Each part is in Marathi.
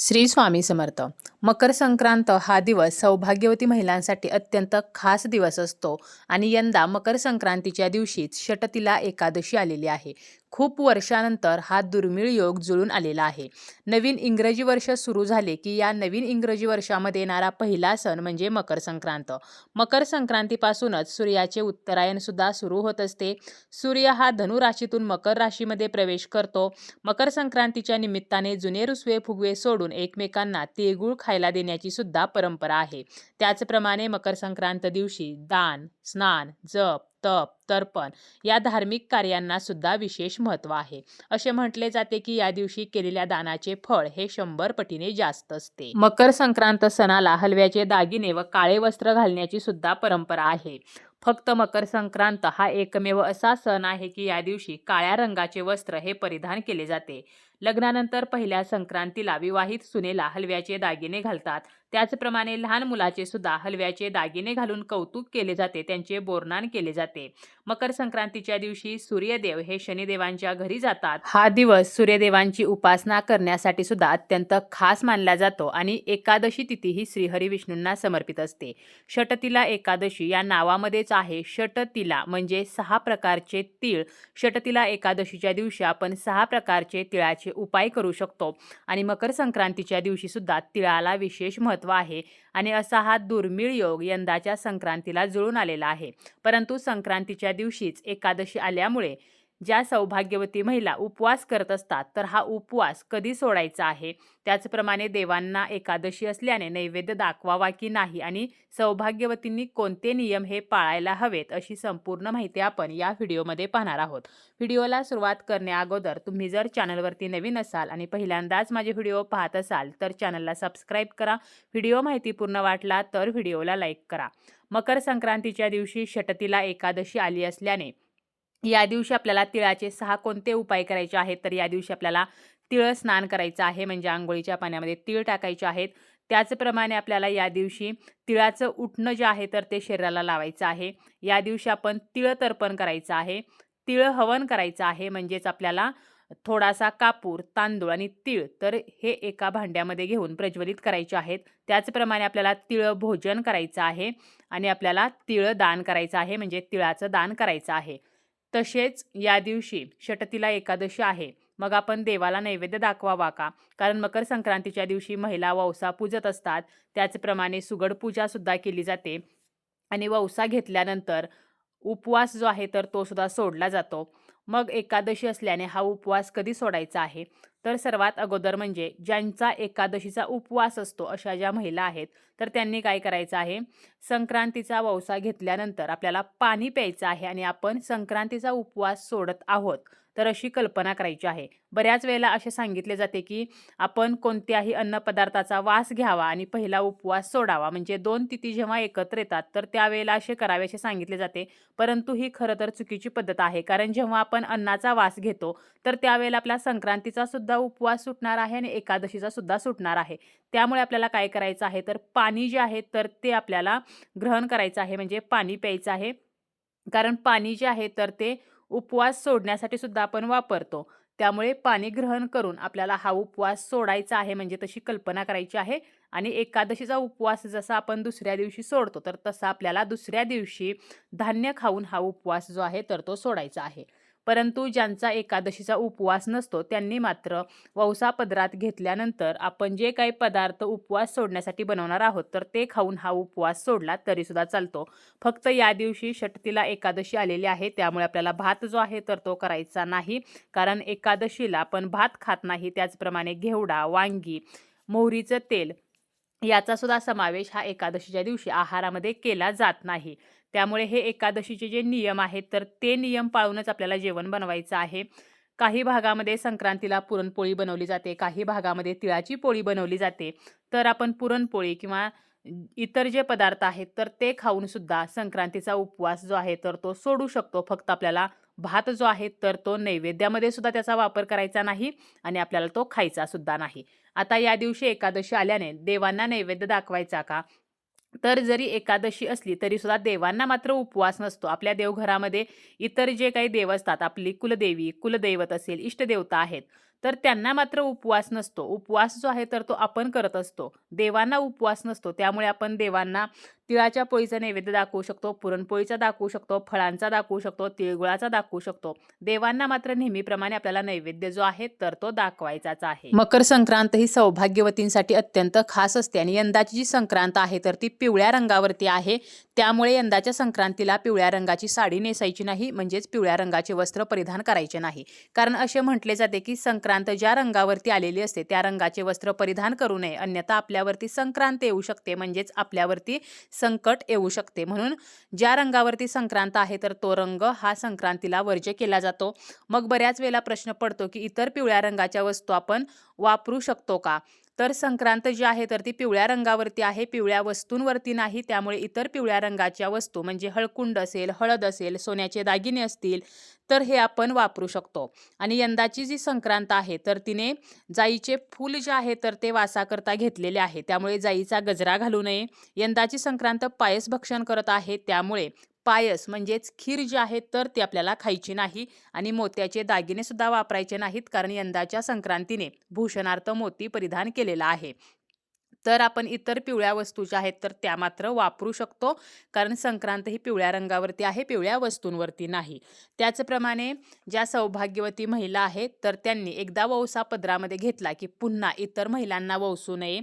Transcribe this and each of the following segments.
श्री स्वामी समर्थ. मकर संक्रांत हा दिवस सौभाग्यवती महिलांसाठी अत्यंत खास दिवस असतो आणि यंदा मकर संक्रांतीच्या दिवशीच षटतिला एकादशी आलेली आहे. खूप वर्षानंतर हा दुर्मिळ योग जुळून आलेला आहे. नवीन इंग्रजी वर्ष सुरू झाले की या नवीन इंग्रजी वर्षामध्ये येणारा पहिला सण म्हणजे मकर संक्रांत. मकर संक्रांतीपासूनच सूर्याचे उत्तरायण सुद्धा सुरू होत असते. सूर्य हा धनु राशीतून मकर राशीमध्ये प्रवेश करतो. मकर संक्रांतीच्या निमित्ताने जुने रुसवे फुगवे सोडून एकमेकांना तिळगुळ खायला देण्याची सुद्धा परंपरा आहे. त्याचप्रमाणे मकर संक्रांत दिवशी दान, स्नान, जप, तप, तर्पण या धार्मिक कार्यांना सुद्धा विशेष महत्त्व आहे. असे म्हटले जाते की या दिवशी केलेल्या दानाचे फळ हे 100 पटीने जास्त असते. मकर संक्रांत सणाला हलव्याचे दागिने व काळे वस्त्र घालण्याची सुद्धा परंपरा आहे. फक्त मकर संक्रांत हा एकमेव असा सण आहे की या दिवशी काळ्या रंगाचे वस्त्र हे परिधान केले जाते. लग्नानंतर पहिल्या संक्रांतीला विवाहित सुनेला हलव्याचे दागिने घालतात. त्याचप्रमाणे लहान मुलाचे सुद्धा हलव्याचे दागिने घालून कौतुक केले जाते, त्यांचे बोरनान केले जाते. मकर संक्रांतीच्या दिवशी सूर्यदेव हे शनिदेवांच्या घरी जातात. हा दिवस सूर्यदेवांची उपासना करण्यासाठी सुद्धा अत्यंत खास मानला जातो आणि एकादशी तिथी ही श्रीहरी विष्णूंना समर्पित असते. षटतिला एकादशी या नावामध्येच आहे षटतिला म्हणजे 6 प्रकारचे तीळ. षटतिला एकादशीच्या दिवशी आपण 6 प्रकारचे तिळाचे उपाय करू शकतो आणि मकर संक्रांतीच्या दिवशी सुद्धा तिळाला विशेष महत्त्व आहे आणि असा हा दुर्मिळ योग यंदाच्या संक्रांतीला जुळून आलेला आहे. परंतु संक्रांतीच्या दिवशीच एकादशी आल्यामुळे ज्या सौभाग्यवती महिला उपवास करत असतात तर हा उपवास कधी सोडायचा आहे, त्याचप्रमाणे देवांना एकादशी असल्याने नैवेद्य दाखवावा की नाही आणि सौभाग्यवतींनी कोणते नियम हे पाळायला हवेत अशी संपूर्ण माहिती आपण या व्हिडिओमध्ये पाहणार आहोत. व्हिडिओला सुरुवात करण्याअगोदर तुम्ही जर चॅनलवरती नवीन असाल आणि पहिल्यांदाच माझे व्हिडिओ पाहत असाल तर चॅनलला सबस्क्राईब करा. व्हिडिओ माहितीपूर्ण वाटला तर व्हिडिओला लाईक करा. मकर संक्रांतीच्या दिवशी षटतिला एकादशी आली असल्याने या दिवशी आपल्याला तिळाचे 6 कोणते उपाय करायचे आहेत, तर या दिवशी आपल्याला तिळ स्नान करायचं आहे, म्हणजे आंघोळीच्या पाण्यामध्ये तीळ टाकायचे आहेत. त्याचप्रमाणे आपल्याला या दिवशी तिळाचं उटणं जे आहे तर ते शरीराला लावायचं आहे. या दिवशी आपण तिळ तर्पण करायचं आहे. तिळ हवन करायचं आहे, म्हणजेच आपल्याला थोडासा कापूर, तांदूळ आणि तीळ तर हे एका भांड्यामध्ये घेऊन प्रज्वलित करायचे आहेत. त्याचप्रमाणे आपल्याला तिळ भोजन करायचं आहे आणि आपल्याला तिळ दान करायचं आहे, म्हणजे तिळाचं दान करायचं आहे. तसेच या दिवशी षटतिला एकादशी आहे, मग आपण देवाला नैवेद्य दाखवावा का? कारण मकर संक्रांतीच्या दिवशी महिला वौसा पूजत असतात. त्याचप्रमाणे सुगड पूजा सुद्धा केली जाते आणि वौसा घेतल्यानंतर उपवास जो आहे तर तो सुद्धा सोडला जातो. मग एकादशी असल्याने हा उपवास कधी सोडायचा आहे, तर सर्वात अगोदर म्हणजे ज्यांचा एकादशीचा उपवास असतो अशा ज्या महिला आहेत तर त्यांनी काय करायचं आहे, संक्रांतीचा वौसा घेतल्यानंतर आपल्याला पाणी प्यायचं आहे आणि आपण संक्रांतीचा उपवास सोडत आहोत तर अशी कल्पना करायची आहे. बऱ्याच वेळेला असे सांगितले जाते की आपण कोणत्याही अन्नपदार्थाचा वास घ्यावा आणि पहिला उपवास सोडावा, म्हणजे 2 तिथी जेव्हा एकत्र येतात तर त्यावेळेला असे करावे असे सांगितले जाते. परंतु ही खरं तर चुकीची पद्धत आहे, कारण जेव्हा आपण अन्नाचा वास घेतो तर त्यावेळेला आपला संक्रांतीचा सुद्धा उपवास सुटणार आहे आणि एकादशीचा सुद्धा सुटणार आहे. त्यामुळे आपल्याला काय करायचं आहे, तर पाणी जे आहे तर ते आपल्याला ग्रहण करायचं आहे, म्हणजे पाणी प्यायचं आहे. कारण पाणी जे आहे तर ते उपवास सोडण्यासाठी सुद्धा आपण वापरतो. त्यामुळे पाणी ग्रहण करून आपल्याला हा उपवास सोडायचा आहे, म्हणजे तशी कल्पना करायची आहे. आणि एकादशीचा उपवास जसा आपण दुसऱ्या दिवशी सोडतो तर तसा आपल्याला दुसऱ्या दिवशी धान्य खाऊन हा उपवास जो आहे तर तो सोडायचा आहे. परंतु ज्यांचा एकादशीचा उपवास नसतो त्यांनी मात्र वौसा पदरात घेतल्यानंतर आपण जे काही पदार्थ उपवास सोडण्यासाठी बनवणार आहोत तर ते खाऊन हा उपवास सोडला तरी सुद्धा चालतो. फक्त या दिवशी षटतिला एकादशी आलेली आहे, त्यामुळे आपल्याला भात जो आहे तर तो करायचा नाही, कारण एकादशीला आपण भात खात नाही. त्याचप्रमाणे घेवडा, वांगी, मोहरीचं तेल याचा सुद्धा समावेश हा एकादशीच्या दिवशी आहारामध्ये केला जात नाही. त्यामुळे हे एकादशीचे जे नियम आहेत तर ते नियम पाळूनच आपल्याला जेवण बनवायचं आहे. काही भागामध्ये संक्रांतीला पुरणपोळी बनवली जाते, काही भागामध्ये तिळाची पोळी बनवली जाते. तर आपण पुरणपोळी किंवा इतर जे पदार्थ आहेत तर ते खाऊन सुद्धा संक्रांतीचा उपवास जो आहे तर तो सोडू शकतो. फक्त आपल्याला भात जो आहे तर तो नैवेद्यामध्ये सुद्धा त्याचा वापर करायचा नाही आणि आपल्याला तो खायचा सुद्धा नाही. आता या दिवशी एकादशी आल्याने देवांना नैवेद्य दाखवायचा का? तर जरी एकादशी असली तरी सुद्धा देवांना मात्र उपवास नसतो. आपल्या देवघरामध्ये इतर जे काही देव असतात, आपली कुलदेवी, कुलदैवत असेल, इष्टदेवता आहेत, तर त्यांना मात्र उपवास नसतो. उपवास जो आहे तर तो आपण करत असतो. देवांना उपवास नसतो. त्यामुळे आपण देवांना तिळाच्या पोळीचा नैवेद्य दाखवू शकतो, पुरणपोळीचा दाखवू शकतो, फळांचा दाखवू शकतो, तिळगुळाचा दाखवू शकतो. देवांना मात्र नेहमीप्रमाणे आपल्याला नैवेद्य जो आहे तर तो दाखवायचाच आहे. मकर संक्रांत ही सौभाग्यवतींसाठी अत्यंत खास असते आणि यंदाची जी संक्रांत आहे तर ती पिवळ्या रंगावरती आहे. त्यामुळे यंदाच्या संक्रांतीला पिवळ्या रंगाची साडी नेसायची नाही, म्हणजेच पिवळ्या रंगाचे वस्त्र परिधान करायचे नाही. कारण असे म्हटले जाते की संक्रांत ज्या रंगावरती आलेली असते त्या रंगाचे वस्त्र परिधान करू नये, अन्यथा आपल्यावरती संक्रांत येऊ शकते, म्हणजेच आपल्यावरती संकट येऊ शकते. म्हणून ज्या रंगावरती संक्रांत आहे तर तो रंग हा संक्रांतीला वर्ज्य केला जातो. मग बऱ्याच वेळेला प्रश्न पडतो की इतर पिवळ्या रंगाच्या वस्तू आपण वापरू शकतो का? तर संक्रांत जी आहे तर ती पिवळ्या रंगावरती आहे, पिवळ्या वस्तूंवरती नाही. त्यामुळे इतर पिवळ्या रंगाच्या वस्तू म्हणजे हळकुंड असेल, हळद असेल, सोन्याचे दागिने असतील तर हे आपण वापरू शकतो. आणि यंदाची जी संक्रांत आहे तर तिने जाईचे फूल जे आहे तर ते वासाकरता घेतलेले आहे. त्यामुळे जाईचा गजरा घालू नये. यंदाची संक्रांत पायस भक्षण करत आहे, त्यामुळे पायस म्हणजेच खीर जी आहे तर ती आपल्याला खायची नाही आणि मोत्याचे दागिने सुद्धा वापरायचे नाहीत, कारण यंदाच्या संक्रांतीने भूषणार्थ मोती परिधान केलेला आहे. तर आपण इतर पिवळ्या वस्तू ज्या आहेत तर त्या मात्र वापरू शकतो, कारण संक्रांत ही पिवळ्या रंगावरती आहे, पिवळ्या वस्तूंवरती नाही. त्याचप्रमाणे ज्या सौभाग्यवती महिला आहेत तर त्यांनी एकदा वौसा पदरामध्ये घेतला की पुन्हा इतर महिलांना वौसू नये.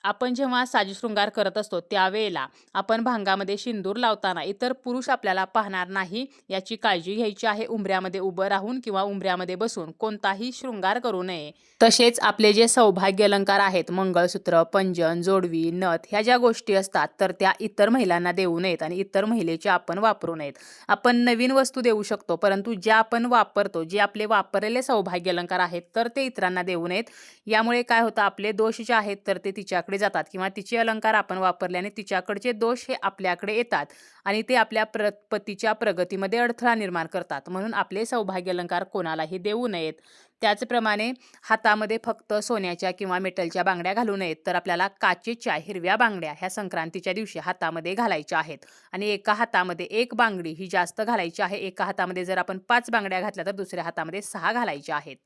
आपण जेव्हा साजशृंगार करत असतो त्यावेळेला आपण भांगामध्ये सिंदूर लावताना इतर पुरुष आपल्याला पाहणार नाही याची काळजी घ्यायची आहे. उंबऱ्यामध्ये उभं राहून किंवा उंबऱ्यामध्ये बसून कोणताही शृंगार करू नये. तसेच आपले जे सौभाग्य अलंकार आहेत, मंगळसूत्र, पंजन, जोडवी, नथ ह्या ज्या गोष्टी असतात तर त्या इतर महिलांना देऊ नयेत आणि इतर महिलेच्या आपण वापरू नयेत. आपण नवीन वस्तू देऊ शकतो, परंतु ज्या आपण वापरतो, जे आपले वापरलेले सौभाग्य अलंकार आहेत तर ते इतरांना देऊ नयेत. यामुळे काय होतं, आपले दोष जे आहेत तर ते तिच्याकडे जातात किंवा तिचे अलंकार आपण वापरल्याने तिच्याकडचे दोष हे आपल्याकडे येतात आणि ते आपल्या पतीच्या प्रगतीमध्ये अडथळा निर्माण करतात. म्हणून आपले सौभाग्य अलंकार कोणालाही देऊ नयेत. त्याचप्रमाणे हातामध्ये फक्त सोन्याच्या किंवा मेटलच्या बांगड्या घालू नयेत, तर आपल्याला काचेच्या हिरव्या बांगड्या ह्या संक्रांतीच्या दिवशी हातामध्ये घालायच्या आहेत आणि एका हातामध्ये एक बांगडी ही जास्त घालायची आहे. एका हातामध्ये जर आपण 5 बांगड्या घातल्या तर दुसऱ्या हातामध्ये 6 घालायच्या आहेत.